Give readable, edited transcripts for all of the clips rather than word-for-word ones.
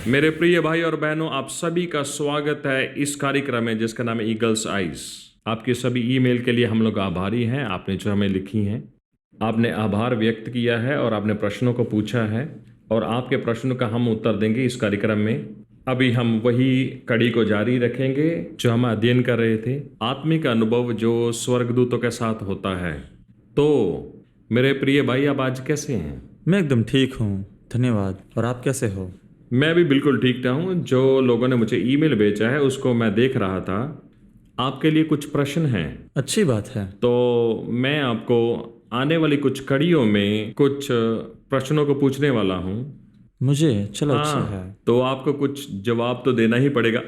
मेरे प्रिय भाई और बहनों, आप सभी का स्वागत है इस कार्यक्रम में जिसका नाम है ईगल्स आइज। आपके सभी ईमेल के लिए हम लोग आभारी हैं। आपने जो हमें लिखी हैं, आपने आभार व्यक्त किया है और आपने प्रश्नों को पूछा है और आपके प्रश्नों का हम उत्तर देंगे इस कार्यक्रम में। अभी हम वही कड़ी को जारी रखेंगे जो हम अध्ययन कर रहे थे, आत्मिक अनुभव जो स्वर्गदूतों के साथ होता है। तो मेरे प्रिय भाई, आप आज कैसे हैं? मैं एकदम ठीक हूँ, धन्यवाद। और आप कैसे हो? मैं भी बिल्कुल ठीक हूँ। जो लोगों ने मुझे ईमेल भेजा है उसको मैं देख रहा था। आपके लिए कुछ प्रश्न हैं, अच्छी बात है। तो मैं आपको आने वाली कुछ कड़ियों में कुछ प्रश्नों को पूछने वाला हूँ। मुझे चलो अच्छा है। हाँ, तो आपको कुछ जवाब तो देना ही पड़ेगा।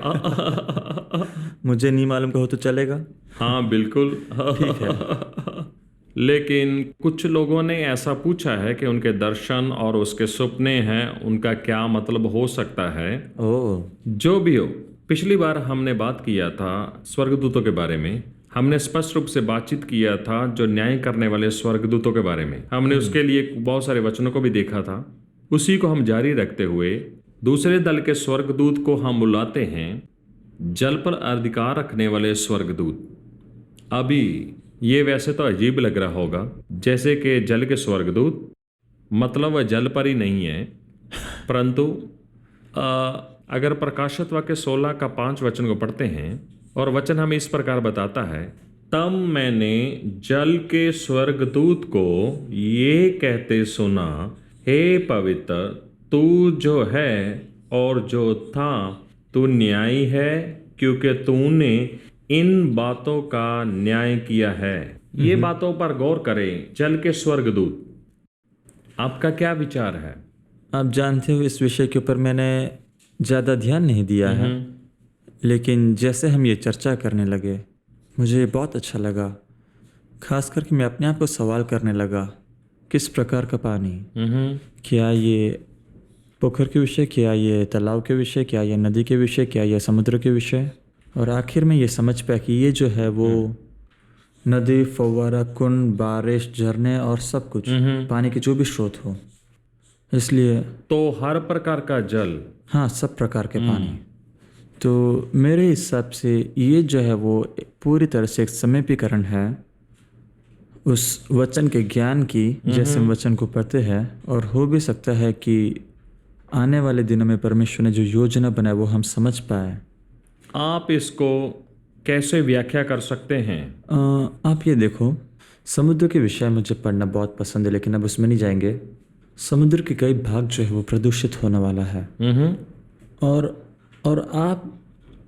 मुझे नहीं मालूम कहो तो चलेगा। हाँ बिल्कुल। ठीक है। लेकिन कुछ लोगों ने ऐसा पूछा है कि उनके दर्शन और उसके सपने हैं, उनका क्या मतलब हो सकता है। ओह, जो भी हो, पिछली बार हमने बात किया था स्वर्गदूतों के बारे में। हमने स्पष्ट रूप से बातचीत किया था जो न्याय करने वाले स्वर्गदूतों के बारे में। हमने उसके लिए बहुत सारे वचनों को भी देखा था। उसी को हम जारी रखते हुए दूसरे दल के स्वर्गदूत को हम बुलाते हैं जल पर अधिकार रखने वाले स्वर्गदूत। अभी ये वैसे तो अजीब लग रहा होगा, जैसे कि जल के स्वर्गदूत मतलब वह जल पर ही नहीं है, परंतु अगर प्रकाशित वाक्य 16 का 5 वचन को पढ़ते हैं और वचन हमें इस प्रकार बताता है, तब मैंने जल के स्वर्गदूत को ये कहते सुना, हे पवित्र तू जो है और जो था, तू न्यायी है, क्योंकि तूने इन बातों का न्याय किया है। ये बातों पर गौर करें। जल के स्वर्गदूत, आपका क्या विचार है? आप जानते हो इस विषय के ऊपर मैंने ज़्यादा ध्यान नहीं दिया है, लेकिन जैसे हम ये चर्चा करने लगे मुझे बहुत अच्छा लगा। खास करके मैं अपने आप को सवाल करने लगा, किस प्रकार का पानी, क्या ये पोखर के विषय, क्या ये तालाब के विषय, क्या ये नदी के विषय, क्या ये समुद्र के विषय। और आखिर में ये समझ पाया कि ये जो है वो नदी, फव्वारा, कुंड, बारिश, झरने और सब कुछ पानी के जो भी स्रोत हो, इसलिए तो हर प्रकार का जल, हाँ, सब प्रकार के पानी। तो मेरे हिसाब से ये जो है वो पूरी तरह से एक समीपीकरण है उस वचन के ज्ञान की, जैसे हम वचन को पढ़ते हैं। और हो भी सकता है कि आने वाले दिनों में परमेश्वर ने जो योजना बनाई वो हम समझ पाए। आप इसको कैसे व्याख्या कर सकते हैं? आप ये देखो, समुद्र के विषय मुझे पढ़ना बहुत पसंद है, लेकिन अब उसमें नहीं जाएंगे। समुद्र के कई भाग जो है वो प्रदूषित होने वाला है। और आप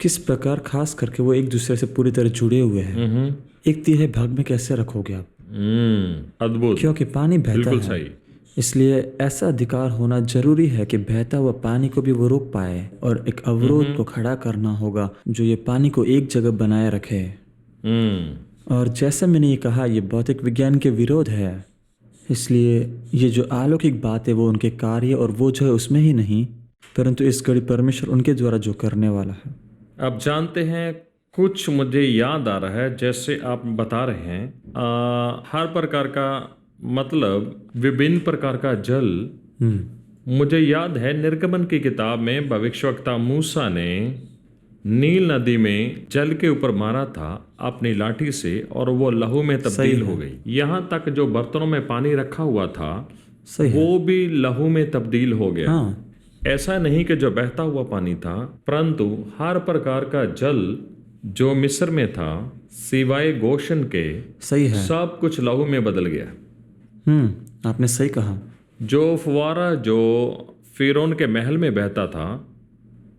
किस प्रकार, खास करके वो एक दूसरे से पूरी तरह जुड़े हुए हैं। एक तिहाई भाग में कैसे रखोगे आप? अद्भुत। क्योंकि पानी बहता बिल्कुल है, सही। इसलिए ऐसा अधिकार होना जरूरी है कि बहता हुआ पानी को भी वो रोक पाए, और एक अवरोध को खड़ा करना होगा जो ये पानी को एक जगह बनाए रखे। और जैसा मैंने ये कहा, ये भौतिक विज्ञान के विरोध है। इसलिए ये जो अलौकिक बात है वो उनके कार्य और वो जो है उसमें ही नहीं, परंतु इस घड़ी परमेश्वर उनके द्वारा जो करने वाला है। अब जानते हैं, कुछ मुझे याद आ रहा है जैसे आप बता रहे हैं, हर प्रकार का मतलब विभिन्न प्रकार का जल। मुझे याद है निर्गमन की किताब में भविष्यवक्ता मूसा ने नील नदी में जल के ऊपर मारा था अपनी लाठी से, और वो लहू में तब्दील हो गई। यहाँ तक जो बर्तनों में पानी रखा हुआ था वो भी लहू में तब्दील हो गया। ऐसा नहीं कि जो बहता हुआ पानी था, परंतु हर प्रकार का जल जो मिस्र में था सिवाय गोशन के, सही है, सब कुछ लहू में बदल गया। आपने सही कहा। जो फुवारा जो फिरौन के महल में बहता था,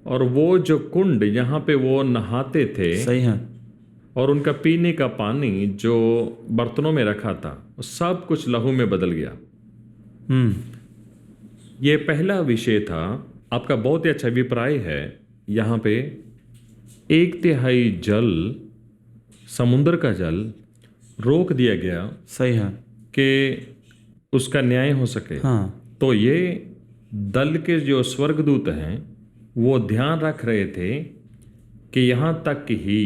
और वो जो कुंड यहाँ पे वो नहाते थे, सही है, और उनका पीने का पानी जो बर्तनों में रखा था, सब कुछ लहू में बदल गया। ये पहला विषय था। आपका बहुत ही अच्छा अभिप्राय है। यहाँ पे 1/3 जल, समुद्र का जल रोक दिया गया, सही है, कि उसका न्याय हो सके। तो ये दल के जो स्वर्गदूत हैं वो ध्यान रख रहे थे कि यहाँ तक ही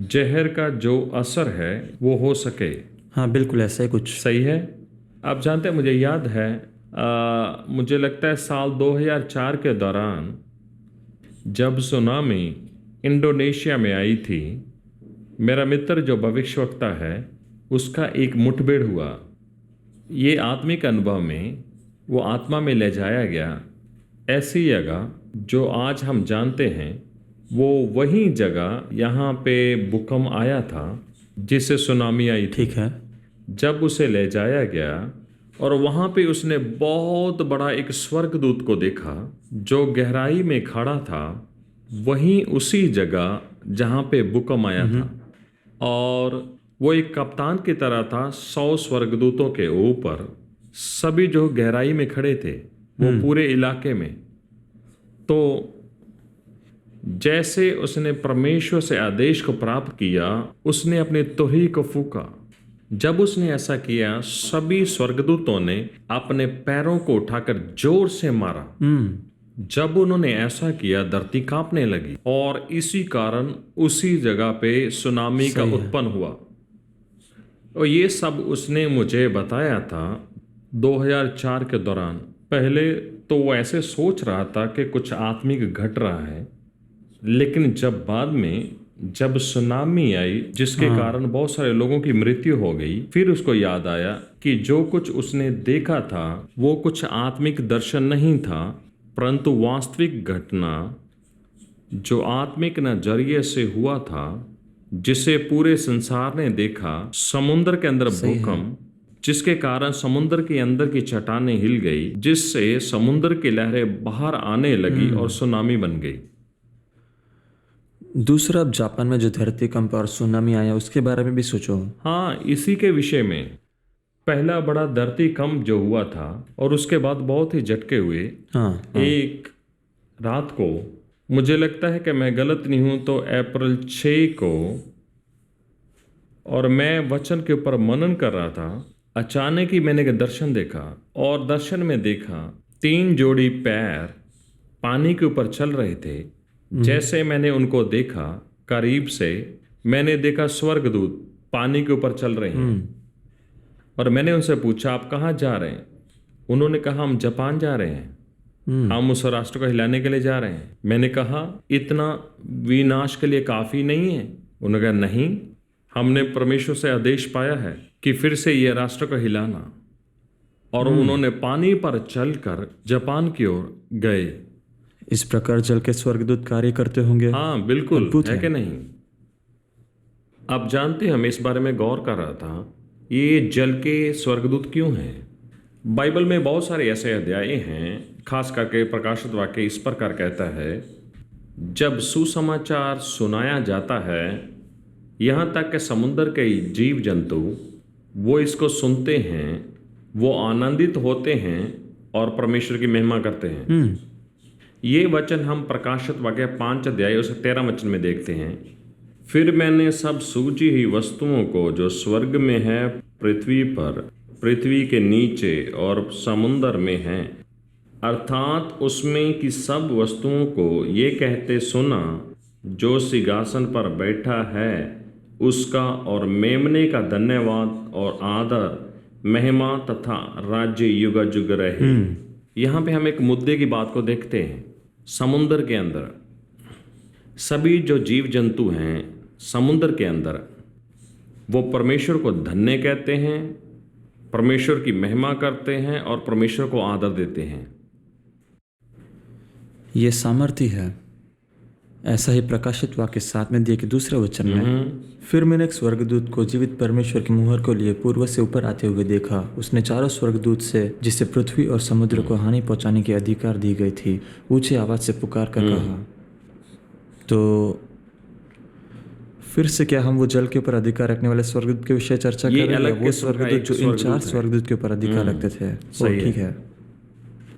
जहर का जो असर है वो हो सके। हाँ बिल्कुल ऐसा ही कुछ। सही है। आप जानते हैं, मुझे याद है, मुझे लगता है साल 2004 के दौरान जब सुनामी इंडोनेशिया में आई थी, मेरा मित्र जो भविष्यवक्ता है उसका एक मुठभेड़ हुआ। ये आत्मिक अनुभव में वो आत्मा में ले जाया गया। ऐसी जगह जो आज हम जानते हैं, वो वही जगह यहाँ पे भूकंप आया था जिससे सुनामी आई थी। ठीक है। जब उसे ले जाया गया और वहाँ पे उसने बहुत बड़ा एक स्वर्गदूत को देखा जो गहराई में खड़ा था, वहीं उसी जगह जहाँ पे भूकंप आया था। और वो एक कप्तान की तरह था 100 स्वर्गदूतों के ऊपर, सभी जो गहराई में खड़े थे वो पूरे इलाके में। तो जैसे उसने परमेश्वर से आदेश को प्राप्त किया, उसने अपने तुरही को फूका। जब उसने ऐसा किया, सभी स्वर्गदूतों ने अपने पैरों को उठाकर जोर से मारा। जब उन्होंने ऐसा किया, धरती कांपने लगी और इसी कारण उसी जगह पे सुनामी का उत्पन्न हुआ। और ये सब उसने मुझे बताया था 2004 के दौरान। पहले तो वो ऐसे सोच रहा था कि कुछ आत्मिक घट रहा है, लेकिन जब बाद में जब सुनामी आई जिसके कारण बहुत सारे लोगों की मृत्यु हो गई, फिर उसको याद आया कि जो कुछ उसने देखा था वो कुछ आत्मिक दर्शन नहीं था, परंतु वास्तविक घटना जो आत्मिक नजरिए से हुआ था, जिसे पूरे संसार ने देखा। समुद्र के अंदर भूकंप, जिसके कारण समुद्र के अंदर की चट्टानें हिल गई, जिससे समुद्र की लहरें बाहर आने लगी और सुनामी बन गई। दूसरा, अब जापान में जो धरती कंप और सुनामी आया उसके बारे में भी सोचो। हाँ, इसी के विषय में पहला बड़ा धरती कंप जो हुआ था और उसके बाद बहुत ही झटके हुए। हाँ, एक रात को, मुझे लगता है कि मैं गलत नहीं हूं तो अप्रैल 6 को, और मैं वचन के ऊपर मनन कर रहा था, अचानक ही मैंने एक दर्शन देखा। और दर्शन में देखा 3 जोड़ी पैर पानी के ऊपर चल रहे थे। जैसे मैंने उनको देखा करीब से, मैंने देखा स्वर्गदूत पानी के ऊपर चल रहे हैं। और मैंने उनसे पूछा, आप कहाँ जा रहे हैं? उन्होंने कहा, हम जापान जा रहे हैं, हम उस राष्ट्र को हिलाने के लिए जा रहे हैं। मैंने कहा, इतना विनाश के लिए काफ़ी नहीं है? उन्होंने कहा, नहीं, हमने परमेश्वर से आदेश पाया है कि फिर से यह राष्ट्र को हिलाना। और उन्होंने पानी पर चलकर जापान की ओर गए। इस प्रकार जल के स्वर्गदूत कार्य करते होंगे। हाँ, बिल्कुल, अद्भुत है कि नहीं? आप जानते हैं, हम इस बारे में गौर कर रहा था, ये जल के स्वर्गदूत क्यों हैं? बाइबल में बहुत सारे ऐसे अध्याय हैं, खास करके प्रकाशित वाक्य इस प्रकार कहता है, जब सुसमाचार सुनाया जाता है, यहाँ तक कि समुद्र के जीव जंतु वो इसको सुनते हैं, वो आनंदित होते हैं और परमेश्वर की महिमा करते हैं। ये वचन हम प्रकाशित वाक्य 5 अध्याय उसे 13 वचन में देखते हैं। फिर मैंने सब सूझी हुई वस्तुओं को जो स्वर्ग में है, पृथ्वी पर, पृथ्वी के नीचे और समुद्र में हैं, अर्थात उसमें की सब वस्तुओं को ये कहते सुना, जो सिंहासन पर बैठा है उसका और मेमने का धन्यवाद और आदर, महिमा तथा राज्य युग युग रहे। यहाँ पे हम एक मुद्दे की बात को देखते हैं। समुद्र के अंदर सभी जो जीव जंतु हैं समुद्र के अंदर, वो परमेश्वर को धन्य कहते हैं, परमेश्वर की महिमा करते हैं और परमेश्वर को आदर देते हैं। ये सामर्थ्य है। ऐसा ही प्रकाशित वाक्य 7 में दिए कि दूसरे वचन में, फिर मैंने एक स्वर्गदूत को जीवित परमेश्वर की मुहर को लिए पूर्व से ऊपर आते हुए देखा। उसने चारों स्वर्गदूत से, जिसे पृथ्वी और समुद्र को हानि पहुंचाने की अधिकार दी गई थी, ऊंची आवाज से पुकार कर कहा। तो फिर से क्या हम वो जल के ऊपर अधिकार रखने वाले स्वर्गदूत के विषय चर्चा कर रहे हैं? वो स्वर्गदूत जो इन 4 स्वर्गदूत के ऊपर अधिकार रखते थे। सही ठीक है।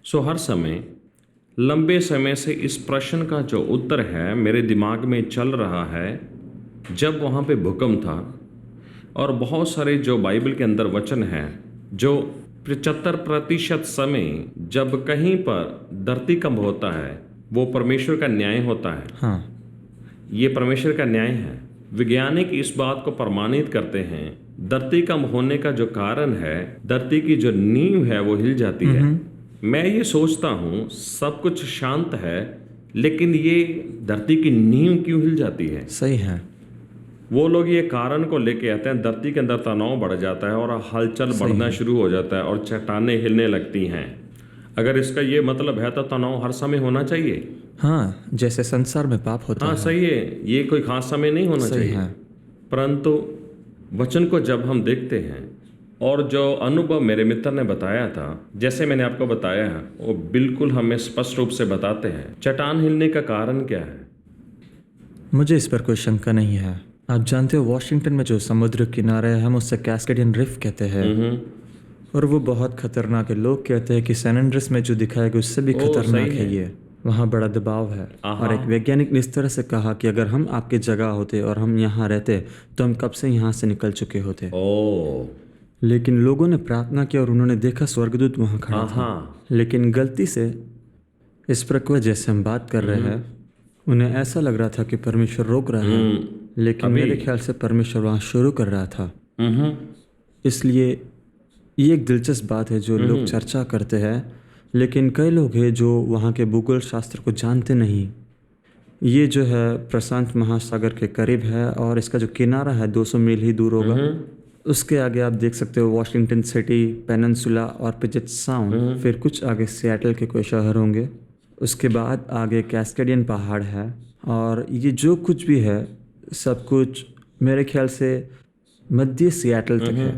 सो हर समय लंबे समय से इस प्रश्न का जो उत्तर है मेरे दिमाग में चल रहा है। जब वहाँ पे भूकंप था और बहुत सारे जो बाइबल के अंदर वचन हैं, जो 75% समय जब कहीं पर धरती कंप होता है वो परमेश्वर का न्याय होता है। हाँ, ये परमेश्वर का न्याय है। वैज्ञानिक इस बात को प्रमाणित करते हैं, धरती कंप होने का जो कारण है, धरती की जो नींव है वो हिल जाती है। मैं ये सोचता हूँ सब कुछ शांत है, लेकिन ये धरती की नींव क्यों हिल जाती है? सही है। वो लोग ये कारण को लेके आते हैं, धरती के अंदर तनाव बढ़ जाता है और हलचल बढ़ना शुरू हो जाता है और चट्टानें हिलने लगती हैं। अगर इसका ये मतलब है तो तनाव हर समय होना चाहिए। हाँ, जैसे संसार में पाप होता हाँ है। सही है, ये कोई खास समय नहीं होना सही चाहिए। है। परंतु वचन को जब हम देखते हैं और जो अनुभव मेरे मित्र ने बताया था, जैसे मैंने आपको बताया है, वो बिल्कुल हमें स्पष्ट रूप से बताते हैं चट्टान हिलने का कारण क्या है। मुझे इस पर कोई शंका नहीं है। आप जानते हो वॉशिंगटन में जो समुद्र किनारा है, हम उससे कैस्केडियन रिफ कहते हैं, और वो बहुत खतरनाक है। लोग कहते हैं कि सैन एंड्रेस में जो दिखाया गया उससे भी खतरनाक है ये। वहाँ बड़ा दबाव है। और एक वैज्ञानिक ने इस तरह से कहा कि अगर हम आपकी जगह होते और हम यहाँ रहते तो हम कब से यहाँ से निकल चुके होते। लेकिन लोगों ने प्रार्थना की और उन्होंने देखा स्वर्गदूत वहाँ खड़ा था। लेकिन गलती से इस प्रकार जैसे हम बात कर रहे हैं, उन्हें ऐसा लग रहा था कि परमेश्वर रोक रहा है, लेकिन मेरे ख्याल से परमेश्वर वहाँ शुरू कर रहा था। इसलिए ये एक दिलचस्प बात है जो लोग चर्चा करते हैं, लेकिन कई लोग हैं जो वहाँ के भूगोल शास्त्र को जानते नहीं। ये जो है प्रशांत महासागर के करीब है और इसका जो किनारा है 200 मील ही दूर होगा। उसके आगे आप देख सकते हो वॉशिंगटन सिटी, पेनिनसुला और पुजेट साउंड, फिर कुछ आगे सिएटल के कोई शहर होंगे। उसके बाद आगे कैस्केडियन पहाड़ है और ये जो कुछ भी है सब कुछ मेरे ख्याल से मध्य सिएटल तक है।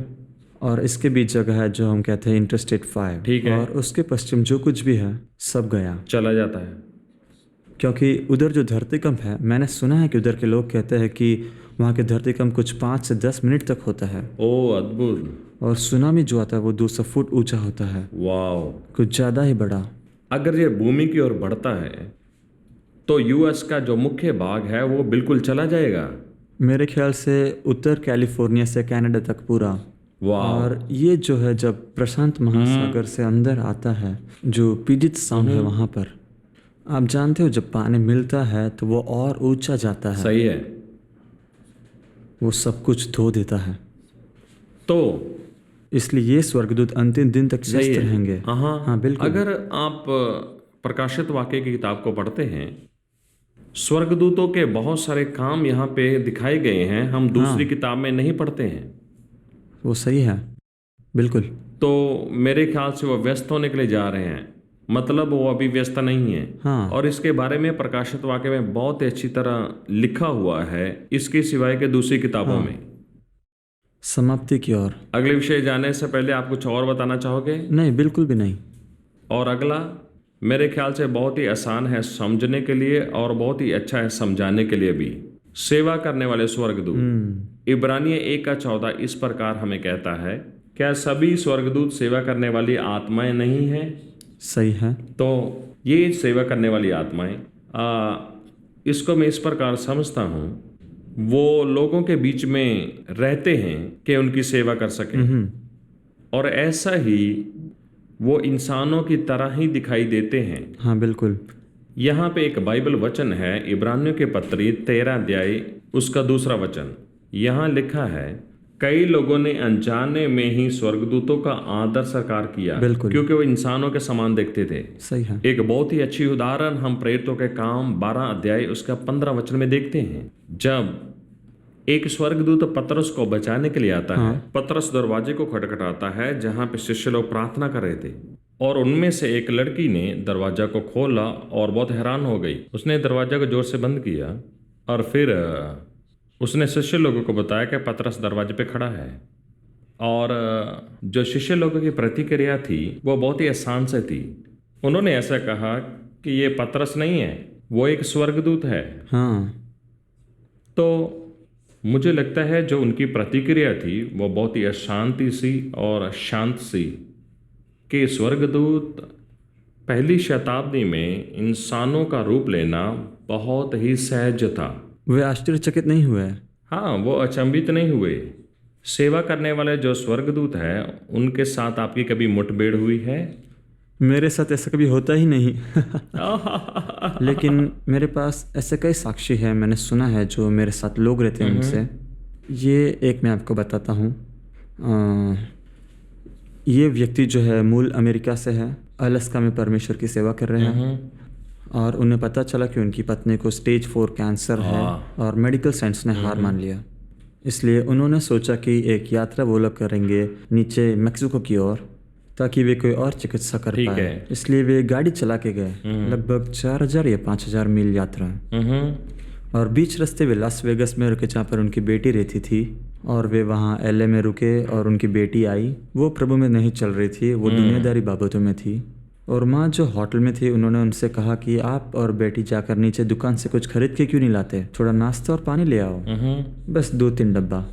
और इसके बीच जगह है जो हम कहते हैं इंटरस्टेट 5। ठीक है। और उसके पश्चिम जो कुछ भी है सब गया, चला जाता है। क्योंकि उधर जो धरतीकंप है, मैंने सुना है कि उधर के लोग कहते हैं कि वहाँ के धरतीकंप कुछ 5 से 10 मिनट तक होता है। ओह अद्भुत। और सुनामी जो आता है वो 200 फुट ऊंचा होता है। वाह, कुछ ज़्यादा ही बड़ा। अगर ये भूमि की ओर बढ़ता है तो यूएस का जो मुख्य भाग है वो बिल्कुल चला जाएगा। मेरे ख्याल से उत्तर कैलिफोर्निया से कनाडा तक पूरा। और ये जो है जब प्रशांत महासागर से अंदर आता है, जो पुजेट साउंड है वहाँ पर, आप जानते हो जब पानी मिलता है तो वो और ऊंचा जाता है। सही है। वो सब कुछ धो देता है। तो इसलिए ये स्वर्गदूत अंतिम दिन तक व्यस्त रहेंगे। हाँ बिल्कुल। अगर आप प्रकाशित वाक्य की किताब को पढ़ते हैं, स्वर्गदूतों के बहुत सारे काम यहाँ पे दिखाए गए हैं, हम दूसरी किताब में नहीं पढ़ते हैं। वो सही है, बिल्कुल। तो मेरे ख्याल से वो व्यस्त होने के लिए जा रहे हैं, मतलब वो अभी व्यस्त नहीं है। हाँ। और इसके बारे में प्रकाशित वाक्य में बहुत ही अच्छी तरह लिखा हुआ है, इसके सिवाय के दूसरी किताबों में। समाप्ति की ओर। अगले विषय जाने से पहले आप कुछ और बताना चाहोगे? नहीं, बिल्कुल भी नहीं। और अगला मेरे ख्याल से बहुत ही आसान है समझने के लिए और बहुत ही अच्छा है समझाने के लिए भी। सेवा करने वाले स्वर्गदूत। इब्रानियें 1:14 इस प्रकार हमें कहता है, क्या सभी स्वर्गदूत सेवा करने वाली आत्माएं नहीं हैं? सही है। तो ये सेवा करने वाली आत्माएं, इसको मैं इस प्रकार समझता हूँ, वो लोगों के बीच में रहते हैं कि उनकी सेवा कर सकें, और ऐसा ही वो इंसानों की तरह ही दिखाई देते हैं। हाँ बिल्कुल। यहाँ पे एक बाइबल वचन है, इब्रानियों के पत्री 13 अध्याय उसका 2 वचन। यहाँ लिखा है, कई लोगों ने अनजाने में ही स्वर्गदूतों का आदर सत्कार किया, क्योंकि वो इंसानों के समान देखते थे। सही है। एक बहुत ही अच्छी उदाहरण हम प्रेरितों के काम 12 अध्याय उसका 15 वचन में देखते हैं, जब एक स्वर्गदूत पतरस को बचाने के लिए आता है। पतरस दरवाजे को खटखटाता है जहां पे शिष्य लोग प्रार्थना कर रहे थे, और उनमें से एक लड़की ने दरवाजा को खोला और बहुत हैरान हो गई। उसने दरवाजा को जोर से बंद किया और फिर उसने शिष्य लोगों को बताया कि पतरस दरवाजे पे खड़ा है। और जो शिष्य लोगों की प्रतिक्रिया थी वो बहुत ही आसान से थी। उन्होंने ऐसा कहा कि ये पतरस नहीं है, वो एक स्वर्गदूत है। हाँ। तो मुझे लगता है जो उनकी प्रतिक्रिया थी वो बहुत ही अशांति सी और शांत सी, कि स्वर्गदूत पहली शताब्दी में इंसानों का रूप लेना बहुत ही सहज था। वे आश्चर्यचकित नहीं हुए। हाँ, वो अचंभित नहीं हुए। सेवा करने वाले जो स्वर्गदूत हैं उनके साथ आपकी कभी मुठभेड़ हुई है? मेरे साथ ऐसा कभी होता ही नहीं। लेकिन मेरे पास ऐसे कई साक्षी हैं, मैंने सुना है जो मेरे साथ लोग रहते हैं उनसे। ये एक मैं आपको बताता हूँ। ये व्यक्ति जो है मूल अमेरिका से है, अलास्का में परमेश्वर की सेवा कर रहे हैं। और उन्हें पता चला कि उनकी पत्नी को स्टेज 4 कैंसर है और मेडिकल साइंस ने हार मान लिया। इसलिए उन्होंने सोचा कि एक यात्रा वो लोग करेंगे नीचे मैक्सिको की ओर, ताकि वे कोई और चिकित्सा कर पाए। इसलिए वे गाड़ी चला के गए, लगभग 4000 या 5000 मील यात्रा। और बीच रास्ते वे लास वेगस में रुके, जहाँ पर उनकी बेटी रहती थी, और वे वहाँ LA में रुके और उनकी बेटी आई। वो प्रभु में नहीं चल रही थी, वो दुनियादारी बाबतों में थी। और माँ जो होटल में थी, उन्होंने उनसे कहा कि आप और बेटी जाकर नीचे दुकान से कुछ खरीद के क्यों नहीं लाते, थोड़ा नाश्ता और पानी ले आओ, बस 2-3 डब्बा।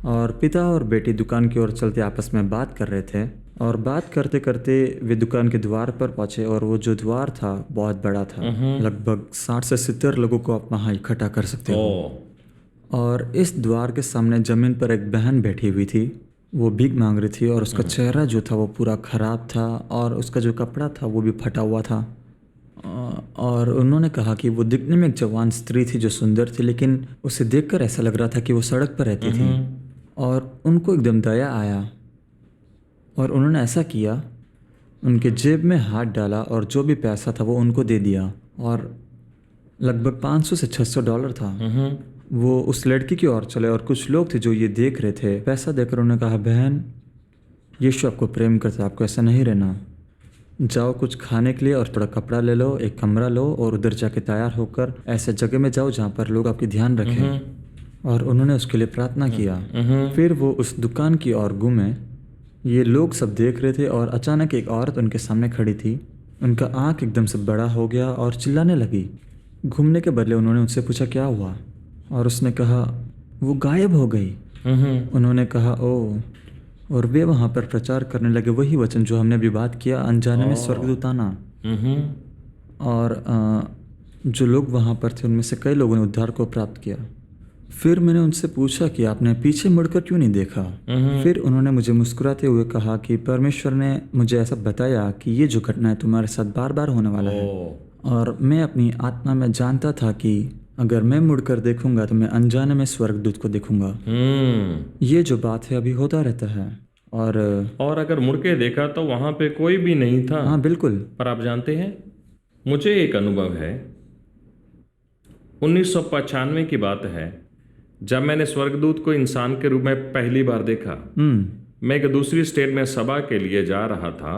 और पिता और बेटी दुकान की ओर चलते आपस में बात कर रहे थे, और बात करते करते वे दुकान के द्वार पर पहुंचे। और वो जो द्वार था बहुत बड़ा था, लगभग 60 से 70 लोगों को आप वहाँ इकट्ठा कर सकते हो। और इस द्वार के सामने ज़मीन पर एक बहन बैठी हुई थी, वो भीख मांग रही थी, और उसका चेहरा जो था वो पूरा ख़राब था, और उसका जो कपड़ा था वो भी फटा हुआ था। और उन्होंने कहा कि वो दिखने में एक जवान स्त्री थी जो सुंदर थी, लेकिन उसे देखकर ऐसा लग रहा था कि वो सड़क पर रहती थी। और उनको एकदम दया आया, और उन्होंने ऐसा किया, उनके जेब में हाथ डाला और जो भी पैसा था वो उनको दे दिया। और लगभग 500 से 600 डॉलर था। वो उस लड़की की ओर चले, और कुछ लोग थे जो ये देख रहे थे। पैसा देकर उन्होंने कहा, बहन, यीशु आपको प्रेम करता है, आपको ऐसा नहीं रहना। जाओ कुछ खाने के लिए और थोड़ा कपड़ा ले लो, एक कमरा लो, और उधर जाके तैयार होकर ऐसे जगह में जाओ जहाँ पर लोग आपकी ध्यान रखें। और उन्होंने उसके लिए प्रार्थना किया। फिर वो उस दुकान की ओर घूमे। ये लोग सब देख रहे थे, और अचानक एक औरत उनके सामने खड़ी थी। उनका आँख एकदम से बड़ा हो गया और चिल्लाने लगी। घूमने के बदले उन्होंने उनसे पूछा क्या हुआ, और उसने कहा वो गायब हो गई। उन्होंने कहा ओह, और वे वहाँ पर प्रचार करने लगे वही वचन जो हमने अभी बात किया, अनजाने में स्वर्गदूत आना। और जो लोग वहाँ पर थे उनमें से कई लोगों ने उद्धार को प्राप्त किया। फिर मैंने उनसे पूछा कि आपने पीछे मुड़कर क्यों नहीं देखा। फिर उन्होंने मुझे मुस्कुराते हुए कहा कि परमेश्वर ने मुझे ऐसा बताया कि ये जो घटना है तुम्हारे साथ बार बार होने वाला है, और मैं अपनी आत्मा में जानता था कि अगर मैं मुड़कर देखूंगा तो मैं अनजाने में स्वर्गदूत को देखूंगा। ये जो बात है अभी होता रहता है। और अगर मुड़ के देखा तो वहां पे कोई भी नहीं था। हाँ बिल्कुल। पर आप जानते हैं, मुझे एक अनुभव है। 1995 की बात है, जब मैंने स्वर्गदूत को इंसान के रूप में पहली बार देखा। मैं एक दूसरी स्टेट में सभा के लिए जा रहा था,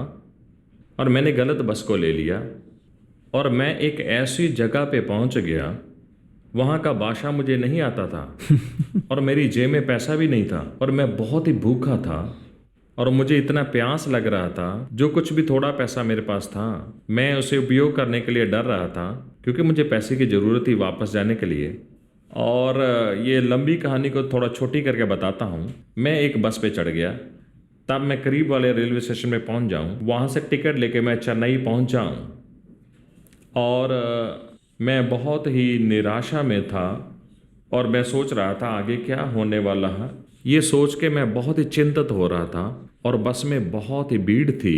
और मैंने गलत बस को ले लिया, और मैं एक ऐसी जगह पे पहुंच गया, वहाँ का भाषा मुझे नहीं आता था और मेरी जेब में पैसा भी नहीं था, और मैं बहुत ही भूखा था, और मुझे इतना प्यास लग रहा था। जो कुछ भी थोड़ा पैसा मेरे पास था, मैं उसे उपयोग करने के लिए डर रहा था, क्योंकि मुझे पैसे की ज़रूरत थी वापस जाने के लिए। और ये लंबी कहानी को थोड़ा छोटी करके बताता हूँ। मैं एक बस पे चढ़ गया, तब मैं करीब वाले रेलवे स्टेशन में पहुँच जाऊँ, वहाँ से टिकट लेके मैं चेन्नई पहुँच जाऊँ। और मैं बहुत ही निराशा में था, और मैं सोच रहा था आगे क्या होने वाला है। ये सोच के मैं बहुत ही चिंतित हो रहा था, और बस में बहुत ही भीड़ थी।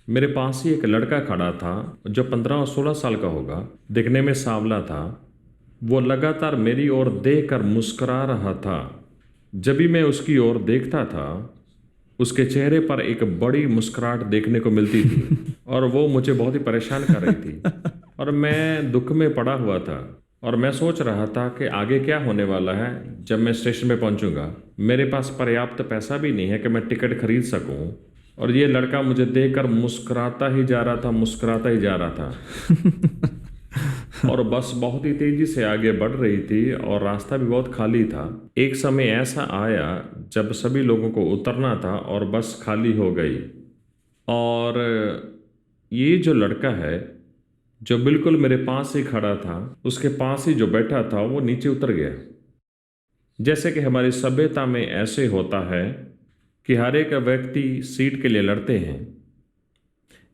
मेरे पास ही एक लड़का खड़ा था जो 15 और 16 साल का होगा, दिखने में सांवला था। वो लगातार मेरी ओर देखकर मुस्कुरा रहा था। जब भी मैं उसकी ओर देखता था, उसके चेहरे पर एक बड़ी मुस्कुराहट देखने को मिलती थी, और वो मुझे बहुत ही परेशान कर रही थी, और मैं दुख में पड़ा हुआ था। और मैं सोच रहा था कि आगे क्या होने वाला है। जब मैं स्टेशन पे पहुंचूंगा, मेरे पास पर्याप्त पैसा भी नहीं है कि मैं टिकट खरीद सकूं, और ये लड़का मुझे देखकर मुस्कुराता ही जा रहा था, मुस्कुराता ही जा रहा था। और बस बहुत ही तेजी से आगे बढ़ रही थी, और रास्ता भी बहुत खाली था। एक समय ऐसा आया जब सभी लोगों को उतरना था, और बस खाली हो गई। और ये जो लड़का है जो बिल्कुल मेरे पास ही खड़ा था, उसके पास ही जो बैठा था वो नीचे उतर गया। जैसे कि हमारी सभ्यता में ऐसे होता है कि हर एक व्यक्ति सीट के लिए लड़ते हैं।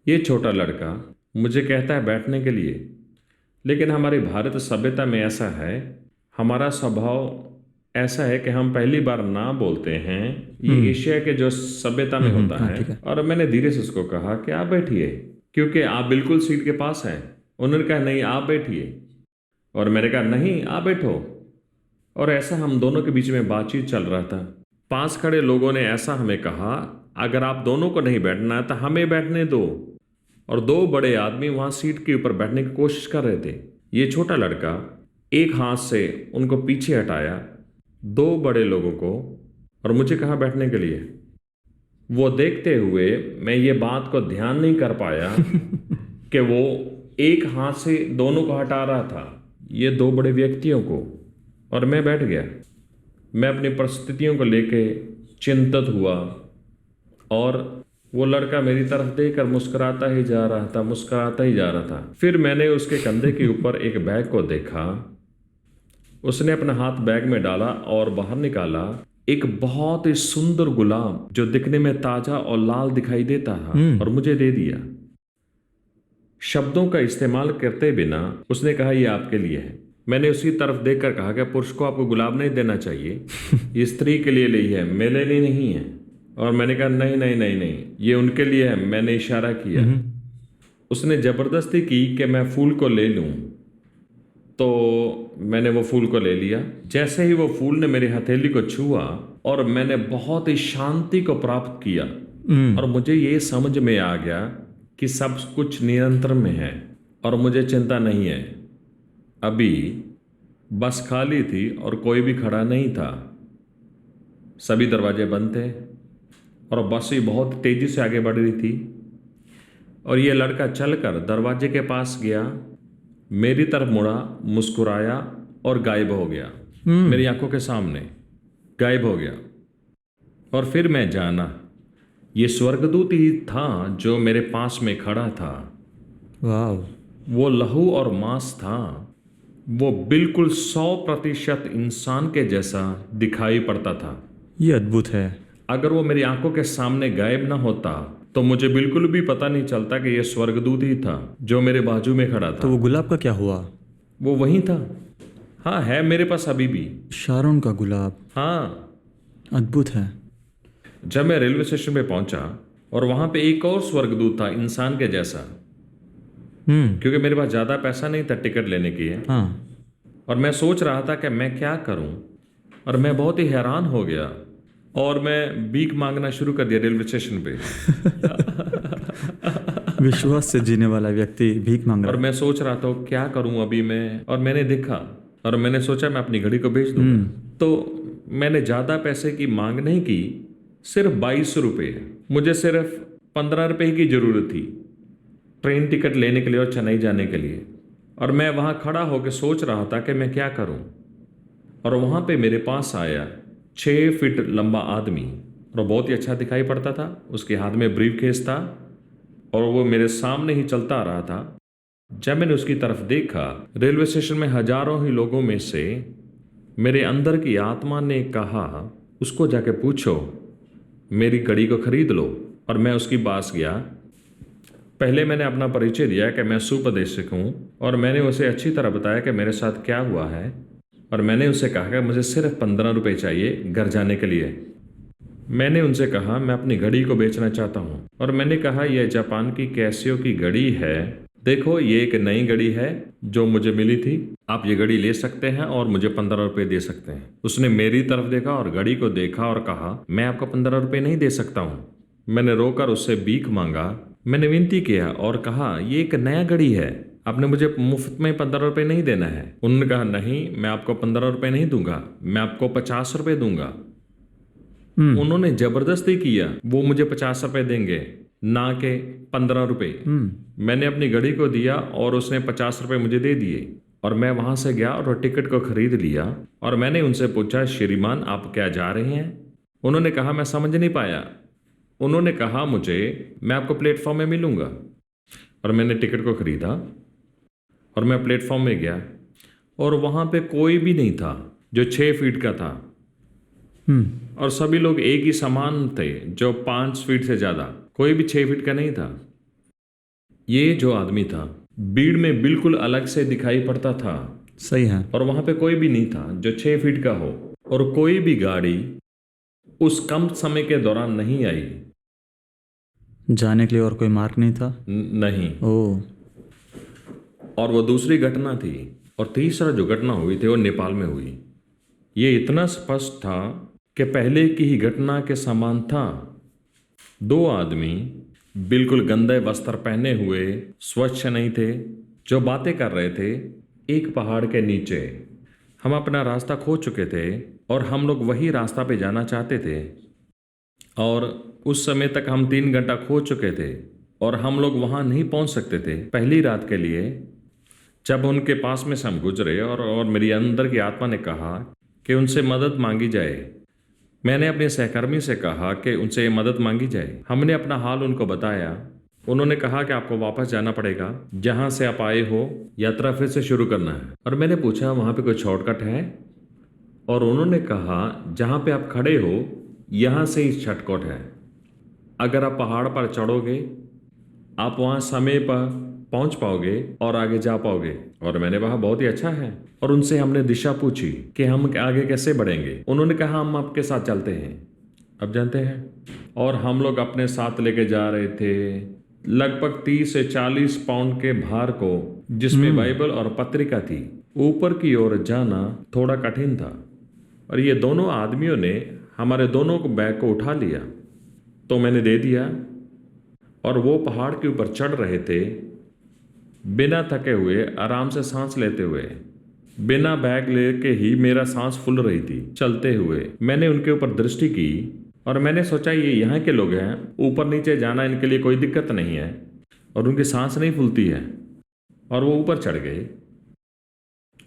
ये छोटा लड़का मुझे कहता है बैठने के लिए, लेकिन हमारी भारत सभ्यता में ऐसा है, हमारा स्वभाव ऐसा है कि हम पहली बार ना बोलते हैं। ये एशिया के जो सभ्यता में होता है। और मैंने धीरे से उसको कहा कि आप बैठिए, क्योंकि आप बिल्कुल सीट के पास हैं। उन्होंने कहा नहीं आप बैठिए, और मैंने कहा नहीं आप बैठो। और ऐसा हम दोनों के बीच में बातचीत चल रहा था। पास खड़े लोगों ने ऐसा हमें कहा, अगर आप दोनों को नहीं बैठना है तो हमें बैठने दो। और दो बड़े आदमी वहां सीट के ऊपर बैठने की कोशिश कर रहे थे। ये छोटा लड़का एक हाथ से उनको पीछे हटाया, दो बड़े लोगों को, और मुझे कहा बैठने के लिए। वो देखते हुए मैं ये बात को ध्यान नहीं कर पाया कि वो एक हाथ से दोनों को हटा रहा था, ये दो बड़े व्यक्तियों को, और मैं बैठ गया। मैं अपनी परिस्थितियों को लेके चिंतित हुआ और वो लड़का मेरी तरफ देखकर मुस्कुराता ही जा रहा था, मुस्कुराता ही जा रहा था। फिर मैंने उसके कंधे के ऊपर एक बैग को देखा। उसने अपना हाथ बैग में डाला और बाहर निकाला एक बहुत ही सुंदर गुलाब जो दिखने में ताजा और लाल दिखाई देता था, और मुझे दे दिया। शब्दों का इस्तेमाल करते बिना उसने कहा यह आपके लिए है। मैंने उसकी तरफ देखकर कहा कि पुरुष को आपको गुलाब नहीं देना चाहिए, ये स्त्री के लिए ली है, मेरे लिए नहीं है। और मैंने कहा नहीं नहीं नहीं नहीं, ये उनके लिए है। मैंने इशारा किया। उसने जबरदस्ती की कि मैं फूल को ले लूं, तो मैंने वो फूल को ले लिया। जैसे ही वो फूल ने मेरी हथेली को छुआ और मैंने बहुत ही शांति को प्राप्त किया, और मुझे ये समझ में आ गया कि सब कुछ नियंत्रण में है और मुझे चिंता नहीं है। अभी बस खाली थी और कोई भी खड़ा नहीं था, सभी दरवाजे बंद थे और बस ही बहुत तेजी से आगे बढ़ रही थी। और ये लड़का चलकर दरवाजे के पास गया, मेरी तरफ मुड़ा, मुस्कुराया और गायब हो गया। मेरी आंखों के सामने गायब हो गया। और फिर मैं जाना ये स्वर्गदूत ही था जो मेरे पास में खड़ा था। वाह, वो लहू और मांस था। वो बिल्कुल 100% इंसान के जैसा दिखाई पड़ता था। ये अद्भुत है। अगर वो मेरी आंखों के सामने गायब ना होता तो मुझे बिल्कुल भी पता नहीं चलता कि यह स्वर्गदूत ही था जो मेरे बाजू में खड़ा था। तो वो गुलाब का क्या हुआ? वो वहीं था। हाँ, है मेरे पास अभी भी। शारोन का गुलाब। हाँ, अद्भुत है। जब मैं रेलवे स्टेशन पे पहुंचा और वहां पे एक और स्वर्गदूत था इंसान के जैसा, क्योंकि मेरे पास ज़्यादा पैसा नहीं था टिकट लेने के लिए। हाँ। और मैं सोच रहा था कि मैं क्या करूं, और मैं बहुत ही हैरान हो गया और मैं भीख मांगना शुरू कर दिया रेलवे स्टेशन पे। विश्वास से जीने वाला व्यक्ति भीख मांग रहा और मैं सोच रहा था क्या करूं अभी मैं, और मैंने देखा और मैंने सोचा मैं अपनी घड़ी को बेच दूंगा। तो मैंने ज़्यादा पैसे की मांग नहीं की, सिर्फ 22 रुपये। मुझे सिर्फ 15 रुपये की ज़रूरत थी ट्रेन टिकट लेने के लिए और चेन्नई जाने के लिए। और मैं वहाँ खड़ा होकर सोच रहा था कि मैं क्या करूं। और वहाँ पे मेरे पास आया 6 फीट लंबा आदमी, और बहुत ही अच्छा दिखाई पड़ता था। उसके हाथ में ब्रीफकेस था और वो मेरे सामने ही चलता आ रहा था। जब मैंने उसकी तरफ देखा, रेलवे स्टेशन में हजारों ही लोगों में से मेरे अंदर की आत्मा ने कहा उसको जाके पूछो, मेरी घड़ी को खरीद लो। और मैं उसके पास गया। पहले मैंने अपना परिचय दिया कि मैं सुपदेशक हूँ, और मैंने उसे अच्छी तरह बताया कि मेरे साथ क्या हुआ है। और मैंने उसे कहा कि मुझे सिर्फ 15 रुपये चाहिए घर जाने के लिए। मैंने उनसे कहा मैं अपनी घड़ी को बेचना चाहता हूँ, और मैंने कहा यह जापान की कैसियो की घड़ी है, देखो ये एक नई घड़ी है जो मुझे मिली थी, आप ये घड़ी ले सकते हैं और मुझे 15 रुपये दे सकते हैं। उसने मेरी तरफ देखा और घड़ी को देखा और कहा मैं आपको 15 रुपये नहीं दे सकता हूँ। मैंने रोकर उससे भीख मांगा। मैंने विनती किया और कहा ये एक नया घड़ी है, आपने मुझे मुफ्त में 15 रुपये नहीं देना है। उन्होंने कहा नहीं, मैं आपको 15 रुपये नहीं दूंगा, मैं आपको 50 रुपये दूंगा। उन्होंने जबरदस्ती किया, वो मुझे 50 रुपये देंगे ना के 15 रुपये। मैंने अपनी घड़ी को दिया और उसने 50 रुपये मुझे दे दिए। और मैं वहां से गया और टिकट को खरीद लिया। और मैंने उनसे पूछा श्रीमान आप क्या जा रहे हैं? उन्होंने कहा मैं समझ नहीं पाया। उन्होंने कहा मुझे मैं आपको प्लेटफॉर्म में मिलूंगा। और मैंने टिकट को खरीदा और मैं प्लेटफॉर्म में गया, और वहाँ पे कोई भी नहीं था जो 6 फीट का था। और सभी लोग एक ही समान थे जो 5 फीट से ज़्यादा, कोई भी 6 फीट का नहीं था। ये जो आदमी था भीड़ में बिल्कुल अलग से दिखाई पड़ता था। सही है। और वहाँ पे कोई भी नहीं था जो 6 फीट का हो, और कोई भी गाड़ी उस कम समय के दौरान नहीं आई। जाने के लिए और कोई मार्ग नहीं था? नहीं। ओह। और वो दूसरी घटना थी। और तीसरा जो घटना हुई थी वो नेपाल में हुई। ये इतना स्पष्ट था कि पहले की ही घटना के समान था। 2 आदमी बिल्कुल गंदे वस्त्र पहने हुए, स्वच्छ नहीं थे, जो बातें कर रहे थे एक पहाड़ के नीचे। हम अपना रास्ता खो चुके थे और हम लोग वही रास्ता पे जाना चाहते थे, और उस समय तक हम 3 घंटा खो चुके थे और हम लोग वहाँ नहीं पहुँच सकते थे पहली रात के लिए। जब उनके पास में से हम गुजरे और मेरी अंदर की आत्मा ने कहा कि उनसे मदद मांगी जाए। मैंने अपने सहकर्मी से कहा कि उनसे मदद मांगी जाए। हमने अपना हाल उनको बताया। उन्होंने कहा कि आपको वापस जाना पड़ेगा, जहाँ से आप आए हो यात्रा फिर से शुरू करना है। और मैंने पूछा वहाँ पे कोई शॉर्टकट है, और उन्होंने कहा जहाँ पे आप खड़े हो यहाँ से ही शॉर्टकट है। अगर आप पहाड़ पर चढ़ोगे आप वहाँ समय पर पहुँच पाओगे और आगे जा पाओगे। और मैंने कहा बहुत ही अच्छा है। और उनसे हमने दिशा पूछी कि हम आगे कैसे बढ़ेंगे। उन्होंने कहा हम आपके साथ चलते हैं। अब जानते हैं, और हम लोग अपने साथ लेके जा रहे थे लगभग 30 से 40 पाउंड के भार को, जिसमें बाइबल और पत्रिका थी। ऊपर की ओर जाना थोड़ा कठिन था, और ये दोनों आदमियों ने हमारे दोनों को बैग को उठा लिया, तो मैंने दे दिया। और वो पहाड़ के ऊपर चढ़ रहे थे बिना थके हुए, आराम से सांस लेते हुए। बिना बैग लेके ही मेरा सांस फूल रही थी चलते हुए। मैंने उनके ऊपर दृष्टि की और मैंने सोचा ये यहाँ के लोग हैं, ऊपर नीचे जाना इनके लिए कोई दिक्कत नहीं है, और उनकी सांस नहीं फूलती है। और वो ऊपर चढ़ गए।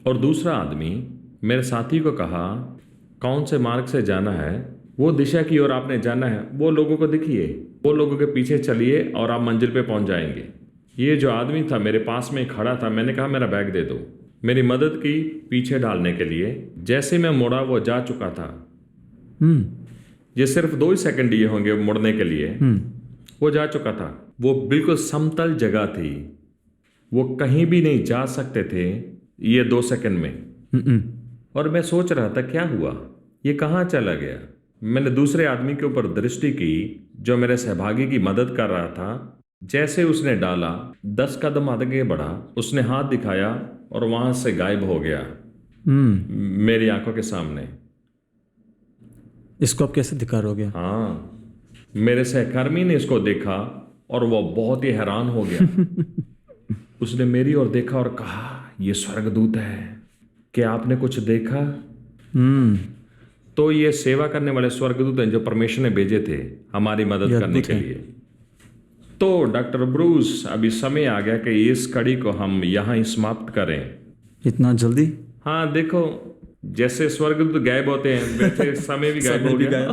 और दूसरा आदमी मेरे साथी को कहा कौन से मार्ग से जाना है, वो दिशा की ओर आपने जाना है, वो लोगों को दिखिए, वो लोगों के पीछे चलिए और आप मंजिल पे पहुंच जाएंगे। ये जो आदमी था मेरे पास में खड़ा था। मैंने कहा मेरा बैग दे दो। मेरी मदद की पीछे डालने के लिए। जैसे मैं मुड़ा वो जा चुका था। ये सिर्फ 2 ही सेकंड दिए होंगे मुड़ने के लिए। वो जा चुका था। वो बिल्कुल समतल जगह थी, वो कहीं भी नहीं जा सकते थे ये 2 सेकंड में। और मैं सोच रहा था क्या हुआ, ये कहाँ चला गया। मैंने दूसरे आदमी के ऊपर दृष्टि की जो मेरे सहभागी की मदद कर रहा था। जैसे उसने डाला 10 कदम आगे बढ़ा, उसने हाथ दिखाया और वहां से गायब हो गया मेरी आंखों के सामने। इसको अब कैसे धिक्कार हो गया? हाँ, मेरे सहकर्मी ने इसको देखा और वो बहुत ही हैरान हो गया। उसने मेरी ओर देखा और कहा ये स्वर्गदूत है, क्या आपने कुछ देखा? तो ये सेवा करने वाले स्वर्गदूत हैं जो परमेश्वर ने भेजे थे हमारी मदद करने के लिए। तो डॉक्टर ब्रूस, अभी समय आ गया कि इस कड़ी को हम यहाँ ही समाप्त करें। इतना जल्दी? हाँ, देखो जैसे स्वर्गदूत गायब होते हैं वैसे समय भी गायब हो गया।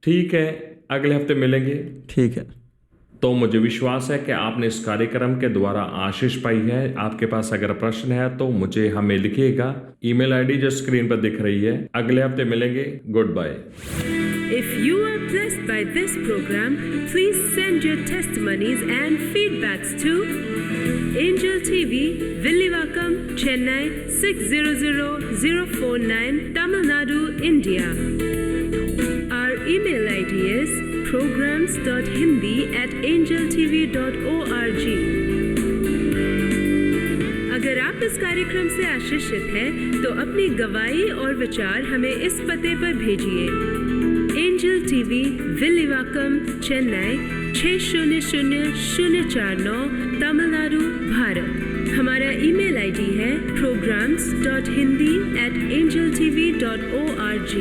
ठीक है, अगले हफ्ते मिलेंगे। ठीक है। तो मुझे विश्वास है कि आपने इस कार्यक्रम के द्वारा आशीष पाई है। आपके पास अगर प्रश्न है तो मुझे हमें लिखिएगा। ईमेल आईडी जो स्क्रीन पर दिख रही है। अगले हफ्ते मिलेंगे। Goodbye. If you are blessed by this program, please send your testimonies and feedbacks to Angel TV, Villivakkam, Chennai 600049, Tamil Nadu, India. Our email ID is programs.hindi@angeltv.org. अगर आप इस कार्यक्रम से आशीषित हैं, तो अपनी गवाही और विचार हमें इस पते पर भेजिए। Angel TV, Villivakkam, Chennai 600049, Tamil Nadu, Bharat. हमारा ईमेल आईडी है programs.hindi@angeltv.org।